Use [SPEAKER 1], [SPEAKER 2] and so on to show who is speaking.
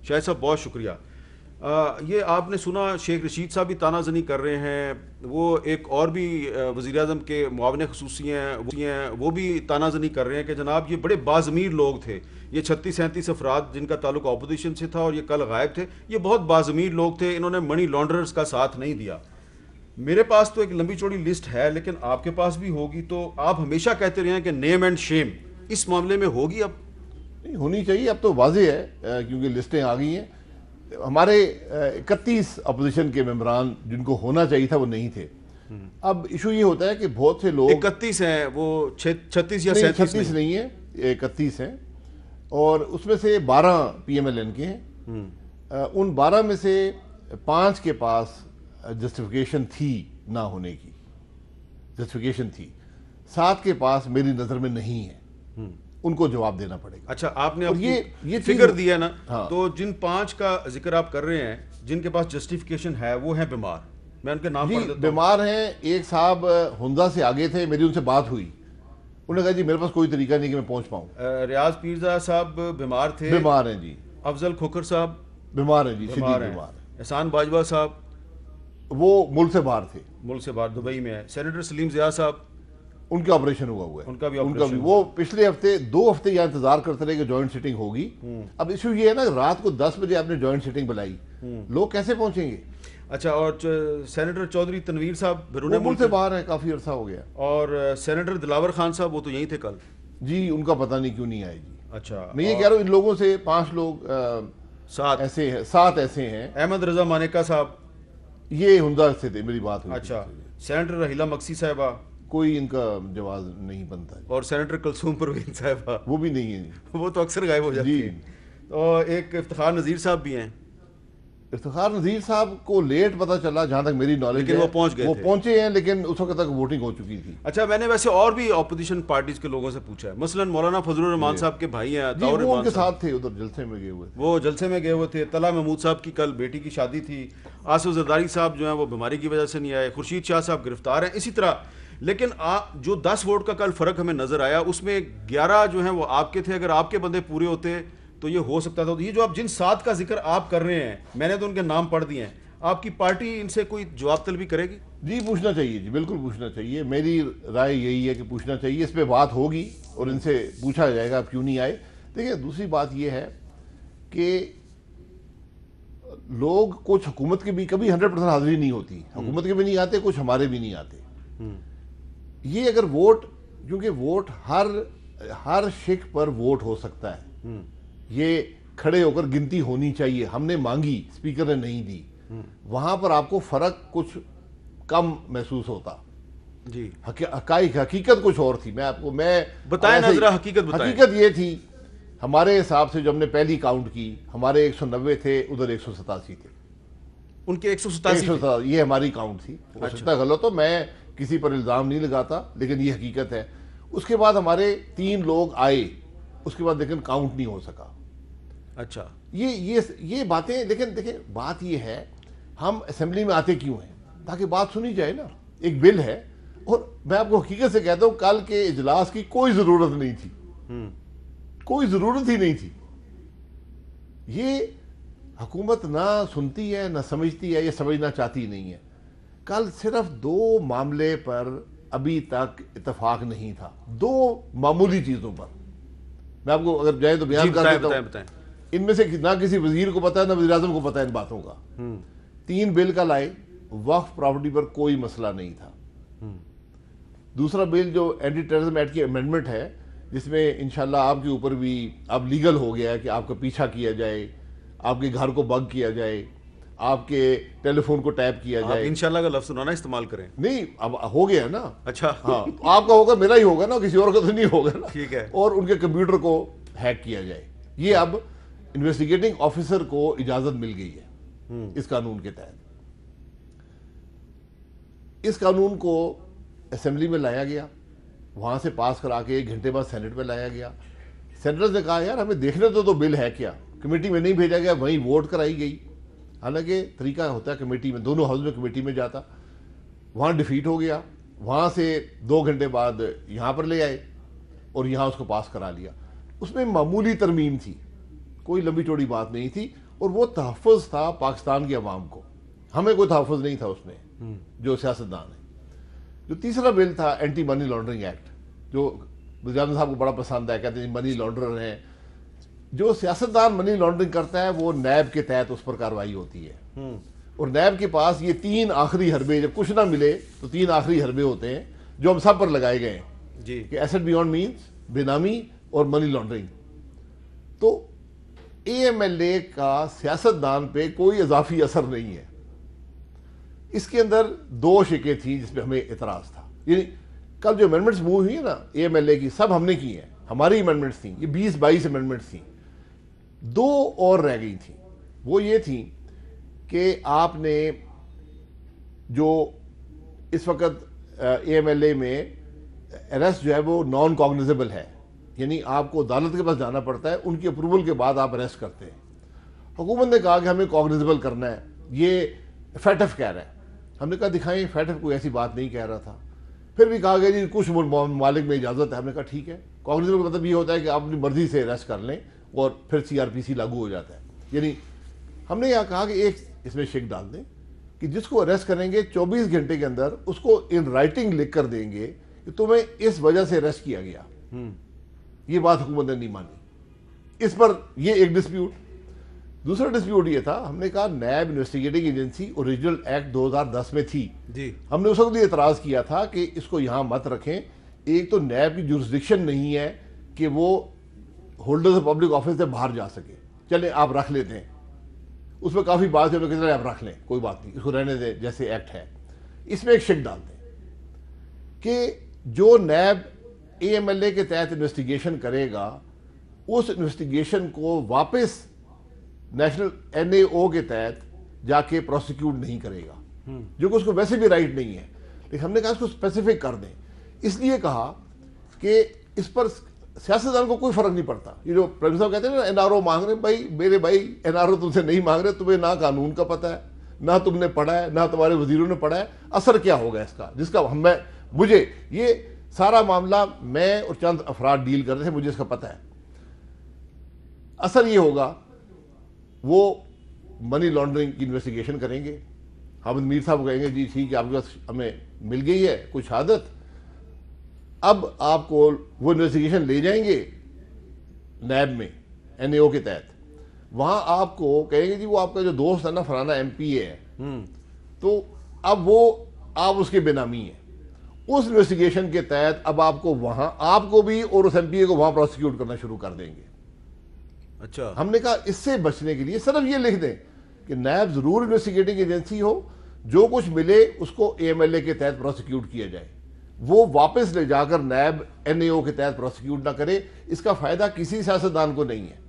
[SPEAKER 1] शाहिद साहब बहुत शुक्रिया। ये आपने सुना शेख रशीद साहब भी तानाजनी कर रहे हैं, वो एक और भी वज़ीर आज़म के मुआविन ख़ुसूसी हैं, वो भी तानाजनी कर रहे हैं कि जनाब ये बड़े बाज़मीर लोग थे, ये 36-37 अफराद जिनका ताल्लुक अपोजिशन से था और ये कल गायब थे, ये बहुत बाज़मीर लोग थे, इन्होंने मनी लॉन्ड्रर्स का साथ नहीं दिया। मेरे पास तो एक लंबी चौड़ी लिस्ट है, लेकिन आपके पास भी होगी, तो आप हमेशा कहते रहे हैं कि नेम एंड शेम, इस मामले में होगी अब?
[SPEAKER 2] नहीं होनी चाहिए, अब तो वाज़ेह है क्योंकि लिस्टें आ गई हैं। हमारे 31 अपोजिशन के मेंबरान जिनको होना चाहिए था वो नहीं थे। अब इशू ये होता है कि बहुत से लोग
[SPEAKER 1] 31 हैं, वो 36 या
[SPEAKER 2] 37 नहीं है, 31 हैं और उसमें से 12 PMLN के हैं। उन 12 में से 5 के पास जस्टिफिकेशन थी ना होने की, जस्टिफिकेशन थी, 7 के पास मेरी नज़र में नहीं है, उनको जवाब देना पड़ेगा।
[SPEAKER 1] अच्छा, आपने अब
[SPEAKER 2] ये
[SPEAKER 1] फिगर दिया ना।
[SPEAKER 2] हाँ।
[SPEAKER 1] तो जिन 5 का जिक्र आप कर रहे हैं जिनके पास जस्टिफिकेशन है वो हैं बीमार, मैं उनके नाम पढ़ देता हूं।
[SPEAKER 2] बीमार हैं। एक साहब हुंदा से आगे थे, मेरी उनसे बात हुई, उन्होंने कहा जी मेरे पास कोई तरीका नहीं कि मैं पहुंच पाऊं।
[SPEAKER 1] रियाज पीरजा साहब बीमार थे।
[SPEAKER 2] बीमार हैं जी।
[SPEAKER 1] अफजल खोखर साहब
[SPEAKER 2] बीमार हैं जी,
[SPEAKER 1] बीमार हैं। एहसान बाजवा साहब
[SPEAKER 2] वो मुल्क से बाहर थे,
[SPEAKER 1] मुल्क से बाहर दुबई में है। सेनेटर सलीम जिया साहब,
[SPEAKER 2] उनका ऑपरेशन हुआ है,
[SPEAKER 1] उनका भी
[SPEAKER 2] वो पिछले हफ्ते 2 हफ्ते यहाँ इंतजार करते रहे कि जॉइंट सिटिंग होगी। अब इशू ये है ना, रात को 10 बजे आपने जॉइंट सिटिंग बुलाई, लोग कैसे पहुंचेंगे?
[SPEAKER 1] अच्छा, और सेनेटर चौधरी तनवीर साहब बिरून
[SPEAKER 2] मुल्क से बाहर है, काफी अरसा हो गया।
[SPEAKER 1] और सेनेटर दिलावर खान साहब वो तो यहीं थे कल
[SPEAKER 2] जी, उनका पता नहीं क्यों नहीं आए जी।
[SPEAKER 1] अच्छा,
[SPEAKER 2] मैं ये कह रहा हूँ इन लोगों से 5 लोग 7 ऐसे हैं।
[SPEAKER 1] अहमद रजा मानेका साहब,
[SPEAKER 2] ये हुंदा से थे, मेरी बात हुई।
[SPEAKER 1] अच्छा, सेनेटर रहीला मक्सी साहबा,
[SPEAKER 2] कोई इनका जवाब नहीं बनता।
[SPEAKER 1] और सेनेटर कलसूम परवीन साहबा,
[SPEAKER 2] वो भी नहीं है,
[SPEAKER 1] वो तो अक्सर गायब हो जाती है। और एक इफ्तिखार नज़ीर साहब भी हैं।
[SPEAKER 2] इफ्तिखार नज़ीर साहब को लेट पता चला, जहां तक मेरी नॉलेज,
[SPEAKER 1] लेकिन वो पहुंच गए,
[SPEAKER 2] वो पहुंचे हैं, लेकिन उस वक्त तक वोटिंग हो चुकी थी।
[SPEAKER 1] अच्छा, मैंने वैसे और भी अपोजिशन पार्टीज के लोगों से पूछा है, मसलन मौलाना फजलुर रहमान साहब के भाई हैं,
[SPEAKER 2] वो उनके साथ थे, उधर जलसे में गए हुए,
[SPEAKER 1] वो जलसे में गए हुए थे। तला महमूद साहब की कल बेटी की शादी थी। आसिफ जरदारी साहब जो है वो बीमारी की वजह से नहीं आए। खुर्शीद शाह साहब गिरफ्तार हैं। इसी तरह, लेकिन जो 10 वोट का कल फर्क हमें नजर आया, उसमें 11 जो है वो आपके थे। अगर आपके बंदे पूरे होते तो ये हो सकता था। ये जो आप जिन 7 का जिक्र आप कर रहे हैं, मैंने तो उनके नाम पढ़ दिए हैं, आपकी पार्टी इनसे कोई जवाब तलबी करेगी?
[SPEAKER 2] जी पूछना चाहिए जी, बिल्कुल पूछना चाहिए। मेरी राय यही है कि पूछना चाहिए, इस पे बात होगी और इनसे पूछा जाएगा आप क्यों नहीं आए। देखिए, दूसरी बात यह है कि लोग, कुछ हुकूमत के भी कभी 100% हाजिरी नहीं होती, हुकूमत के भी नहीं आते, कुछ हमारे भी नहीं आते। ये अगर वोट, क्योंकि वोट हर शिक पर वोट हो सकता है, ये खड़े होकर गिनती होनी चाहिए। हमने मांगी, स्पीकर ने नहीं दी, वहां पर आपको फर्क कुछ कम महसूस होता
[SPEAKER 1] जी।
[SPEAKER 2] हकीकत कुछ और थी। मैं
[SPEAKER 1] बताएं ना जरा, हकीकत बताएं।
[SPEAKER 2] हकीकत ये थी, हमारे हिसाब से जो हमने पहली काउंट की, हमारे 190 थे, उधर 187 थे,
[SPEAKER 1] उनके 187।
[SPEAKER 2] ये हमारी काउंट थी। हो सकता गलत हो, मैं किसी पर इल्जाम नहीं लगाता, लेकिन ये हकीकत है। उसके बाद हमारे 3 लोग आए, उसके बाद लेकिन काउंट नहीं हो सका।
[SPEAKER 1] अच्छा,
[SPEAKER 2] ये बातें, लेकिन देखिए बात ये है, हम असेंबली में आते क्यों हैं? ताकि बात सुनी जाए ना। एक बिल है, और मैं आपको हकीकत से कहता हूं, कल के इजलास की कोई जरूरत नहीं थी, कोई जरूरत ही नहीं थी। ये हुकूमत ना सुनती है, ना समझती है, ये समझना चाहती नहीं है। कल सिर्फ 2 मामले पर अभी तक इत्तेफाक नहीं था, 2 मामूली चीजों पर। मैं आपको अगर जाए तो बयान कर देता हूं। इनमें से ना किसी वजीर को पता है, ना वज़ीर आज़म को पता है इन बातों का। 3 बिल का लाए, वक्फ प्रॉपर्टी पर कोई मसला नहीं था। दूसरा बिल जो एंटी टेररिज्म एक्ट की अमेंडमेंट है, जिसमें इंशाल्लाह आपके ऊपर भी अब लीगल हो गया है कि आपका पीछा किया जाए, आपके घर को बग किया जाए, आपके टेलीफोन को टैप किया जाए।
[SPEAKER 1] इंशाल्लाह का लफ्ज़ ना इस्तेमाल करें।
[SPEAKER 2] नहीं, अब हो गया ना।
[SPEAKER 1] अच्छा,
[SPEAKER 2] हाँ, आपका होगा, मेरा ही होगा ना, किसी और का तो नहीं होगा ना।
[SPEAKER 1] ठीक है।
[SPEAKER 2] और उनके कंप्यूटर को हैक किया जाए, ये अब इन्वेस्टिगेटिंग ऑफिसर को इजाजत मिल गई है इस कानून के तहत। इस कानून को असेंबली में लाया गया, वहां से पास करा के 1 घंटे बाद सेनेट में लाया गया। सेनेटर्स ने कहा यार हमें देखने तो बिल है क्या। कमेटी में नहीं भेजा गया, वहीं वोट कराई गई। हालांकि तरीका होता है कमेटी में, दोनों हाउस में कमेटी में जाता, वहां डिफीट हो गया। वहां से 2 घंटे बाद यहां पर ले आए और यहां उसको पास करा लिया। उसमें मामूली तरमीम थी, कोई लंबी चौड़ी बात नहीं थी, और वो तहफ़्फ़ुज़ था पाकिस्तान की अवाम को, हमें कोई तहफ़्फ़ुज़ नहीं था उसमें जो सियासतदान है। जो तीसरा बिल था एंटी मनी लॉन्ड्रिंग एक्ट, जो वज़ीर साहब को बड़ा पसंद है, कहते हैं मनी लॉन्ड्रर हैं। जो सियासतदान मनी लॉन्ड्रिंग करता है वो नैब के तहत उस पर कार्रवाई होती है, और नैब के पास ये 3 आखिरी हरबे, जब कुछ ना मिले तो 3 आखिरी हरबे होते हैं जो हम सब पर लगाए गए हैं
[SPEAKER 1] जी,
[SPEAKER 2] कि एसेट बियॉन्ड मीन्स, बेनामी और मनी लॉन्ड्रिंग। तो AMLA का सियासतदान पे कोई इजाफी असर नहीं है। इसके अंदर 2 शिकें थी जिसपे हमें इतराज था। यानी कल जो अमेंडमेंट्स मूव हुई है ना AMLA की, सब हमने की हैं, हमारी अमेंडमेंट्स थी, ये 20-22 अमेंडमेंट्स थी। 2 और रह गई थी, वो ये थी कि आपने जो इस वक्त AMLA में अरेस्ट जो है वो नॉन कॉग्निजेबल है, यानी आपको अदालत के पास जाना पड़ता है, उनकी अप्रूवल के बाद आप अरेस्ट करते हैं। हुकूमत ने कहा कि हमें कॉग्निजेबल करना है, ये FATF कह रहा है। हमने कहा दिखाएं, FATF कोई ऐसी बात नहीं कह रहा था। फिर भी कहा गया जी कुछ ममालिक में इजाज़त है। हमने कहा ठीक है, कॉग्निजेबल का मतलब ये होता है कि आप अपनी मर्जी से अरेस्ट कर लें और फिर CRPC लागू हो जाता है। यानी हमने यहाँ कहा कि एक इसमें शिक डाल दें कि जिसको अरेस्ट करेंगे 24 घंटे के अंदर उसको इन राइटिंग लिख कर देंगे कि तुम्हें इस वजह से अरेस्ट किया गया। ये बात हुकूमत ने नहीं मानी। इस पर ये एक डिस्प्यूट। दूसरा डिस्प्यूट ये था, हमने कहा नैब इन्वेस्टिगेटिंग एजेंसी ओरिजिनल एक्ट 2010 में थी
[SPEAKER 1] जी,
[SPEAKER 2] हमने उस वक्त ये एतराज़ किया था कि इसको यहाँ मत रखें। एक तो नैब की जुरिस्डिक्शन नहीं है कि वो होल्डर्स ऑफ पब्लिक ऑफिस से बाहर जा सके, चले आप रख लेते हैं, उसमें काफ़ी बात है, कितने आप रख लें, कोई बात नहीं, इसको रहने दें जैसे एक्ट है। इसमें एक शिक डाल दें कि जो नैब AMLA के तहत इन्वेस्टिगेशन करेगा, उस इन्वेस्टिगेशन को वापस नेशनल NAO के तहत जाके प्रोसिक्यूट नहीं करेगा, जो कि उसको वैसे भी राइट नहीं है। लेकिन हमने कहा इसको स्पेसिफिक कर दें। इसलिए कहा कि इस पर सियासतदान को कोई फर्क नहीं पड़ता। ये जो प्राइम साहब कहते हैं ना NRO मांग रहे, भाई मेरे भाई NRO तुमसे नहीं मांग रहे, तुम्हें ना कानून का पता है, ना तुमने पढ़ा है, ना तुम्हारे वजीरों ने पढ़ा है, असर क्या होगा इसका, जिसका मुझे ये सारा मामला मैं और चंद अफराद डील कर रहे थे, मुझे इसका पता है। असर ये होगा वो मनी लॉन्ड्रिंग की इन्वेस्टिगेशन करेंगे। हामिद मीर साहब कहेंगे जी ठीक है, आपके पास हमें मिल गई है कुछ शहादत, अब आपको वो इन्वेस्टिगेशन ले जाएंगे नैब में NAO के तहत। वहां आपको कहेंगे जी वो आपका जो दोस्त है ना फलाना MP है, तो अब वो आप उसके बेनामी हैं। उस इन्वेस्टिगेशन के तहत अब आपको वहां, आपको भी और उस MP को वहां प्रोसिक्यूट करना शुरू कर देंगे।
[SPEAKER 1] अच्छा, हमने
[SPEAKER 2] हमने कहा इससे बचने के लिए सिर्फ ये लिख दें कि नैब जरूर इन्वेस्टिगेटिंग एजेंसी हो, जो कुछ मिले उसको AMLA के तहत प्रोसिक्यूट किया जाए, वो वापस ले जाकर नैब NAO के तहत प्रोसिक्यूट ना करे। इसका फायदा किसी सियासतदान को नहीं है।